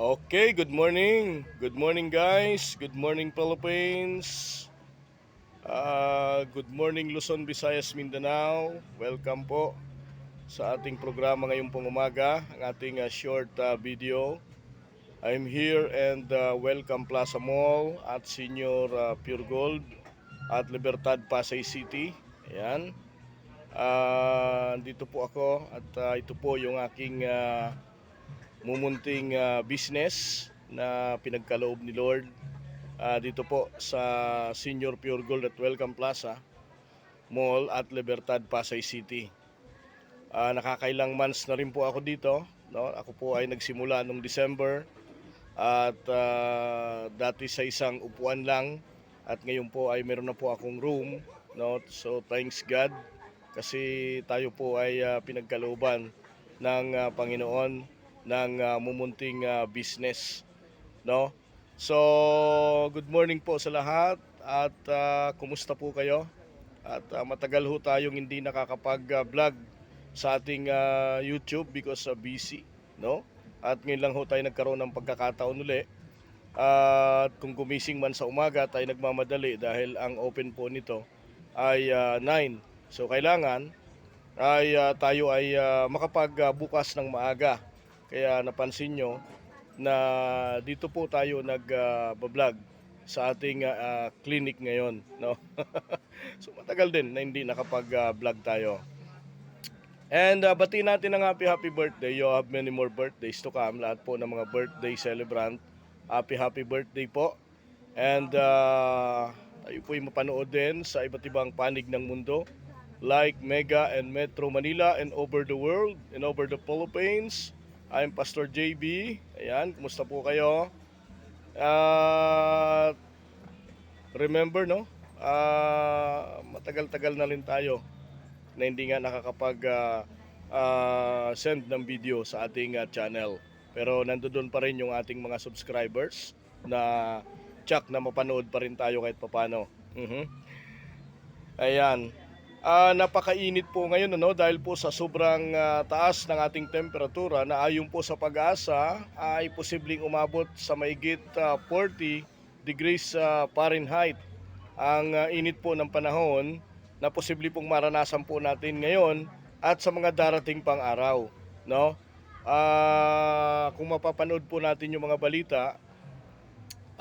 Okay, good morning. Good morning guys. Good morning Philippines. Good morning Luzon, Visayas, Mindanao. Welcome po sa ating programa ngayong pong umaga, ang ating short video. I'm here and welcome Plaza Mall at Senior Pure Gold at Libertad, Pasay City. Ayan. Dito po ako at ito po yung aking mumunting business na pinagkaloob ni Lord dito po sa Senior Pure Gold at Welcome Plaza Mall at Libertad, Pasay City. Nakakailang months na rin po ako dito, no? Ako po ay nagsimula noong December at dati sa isang upuan lang at ngayon po ay meron na po akong room, no? So thanks God kasi tayo po ay pinagkalooban ng Panginoon ng mumunting business, no? So, good morning po sa lahat at kumusta po kayo? At matagal ho tayong hindi nakakapag-vlog sa ating YouTube because busy, no? At ngayon lang ho tayo nagkaroon ng pagkakataon uli. At kung gumising man sa umaga, tayo nagmamadali dahil ang open po nito ay 9. So, kailangan ay tayo ay makapagbukas ng maaga. Kaya napansin nyo na dito po tayo nag-vlog sa ating clinic ngayon, no? So matagal din na hindi nakapag-vlog tayo. And batiin natin ang happy birthday. You have many more birthdays to come. Lahat po ng mga birthday celebrant, happy birthday po. And tayo po ay mapanood din sa iba't ibang panig ng mundo like Mega and Metro Manila and over the world and over the Philippines. I'm Pastor JB. Ayan, kumusta po kayo? Remember, no? Matagal-tagal na rin tayo na hindi nga nakakapag send ng video sa ating channel. Pero nandoon pa rin yung ating mga subscribers na tsak na mapanood pa rin tayo kahit papano. Ayan. Napakainit po ngayon, ano, dahil po sa sobrang taas ng ating temperatura na ayon po sa pag-asa ay posibleng umabot sa mahigit 40 degrees Fahrenheit ang init po ng panahon na posible pong maranasan po natin ngayon at sa mga darating pang araw, no? Kung mapapanood po natin yung mga balita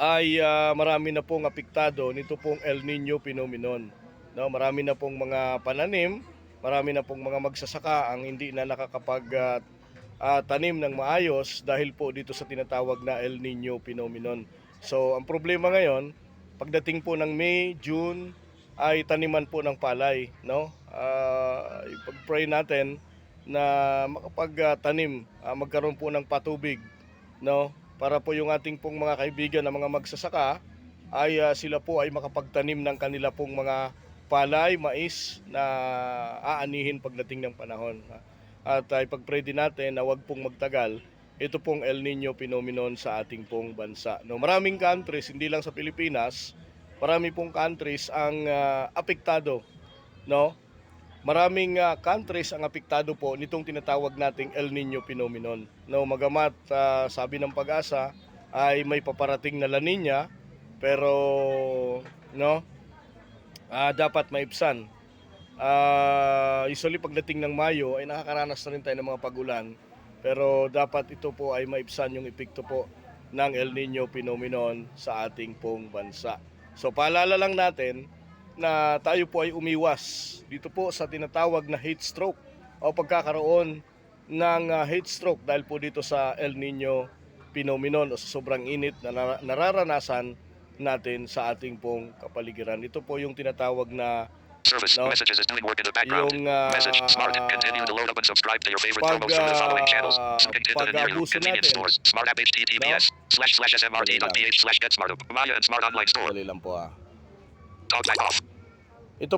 ay marami na pong apektado nito pong El Nino phenomenon. No, marami na pong mga pananim, marami na pong mga magsasaka ang hindi na nakakapag tanim ng maayos dahil po dito sa tinatawag na El Nino phenomenon. So, ang problema ngayon, pagdating po ng May, June, ay taniman po ng palay, no? Ipag-pray natin na makapag-tanim, magkaroon po ng patubig, no? Para po yung ating pong mga kaibigan na mga magsasaka ay sila po ay makapagtanim ng kanila pong mga palay, mais na aanihin pagdating ng panahon. At ipag-pray din natin na wag pong magtagal ito pong El Nino phenomenon sa ating pong bansa. No, maraming countries, hindi lang sa Pilipinas, marami pong countries ang apektado, no? Maraming countries ang apektado po nitong tinatawag nating El Nino phenomenon. No, magamat sabi ng pag-asa ay may paparating na La Nina, pero no, dapat maibsan. Usually pagdating ng Mayo ay nakakaranas na rin tayo ng mga pag-ulan, pero dapat ito po ay maibsan yung epekto po ng El Nino phenomenon sa ating pong bansa. So paalala lang natin na tayo po ay umiwas dito po sa tinatawag na heat stroke o pagkakaroon ng heat stroke dahil po dito sa El Nino phenomenon o sa sobrang init na nararanasan natin sa ating pong kapaligiran. Ito po yung tinatawag na Service messages is doing work in the background. yung Message Smart app continue to load up and subscribe to your favorite promos from the following channels. Content near you. Convenience stores. Smart app https//smrt.ph/getsmart. Maya and Smart online store. Dali lang po Talk back off.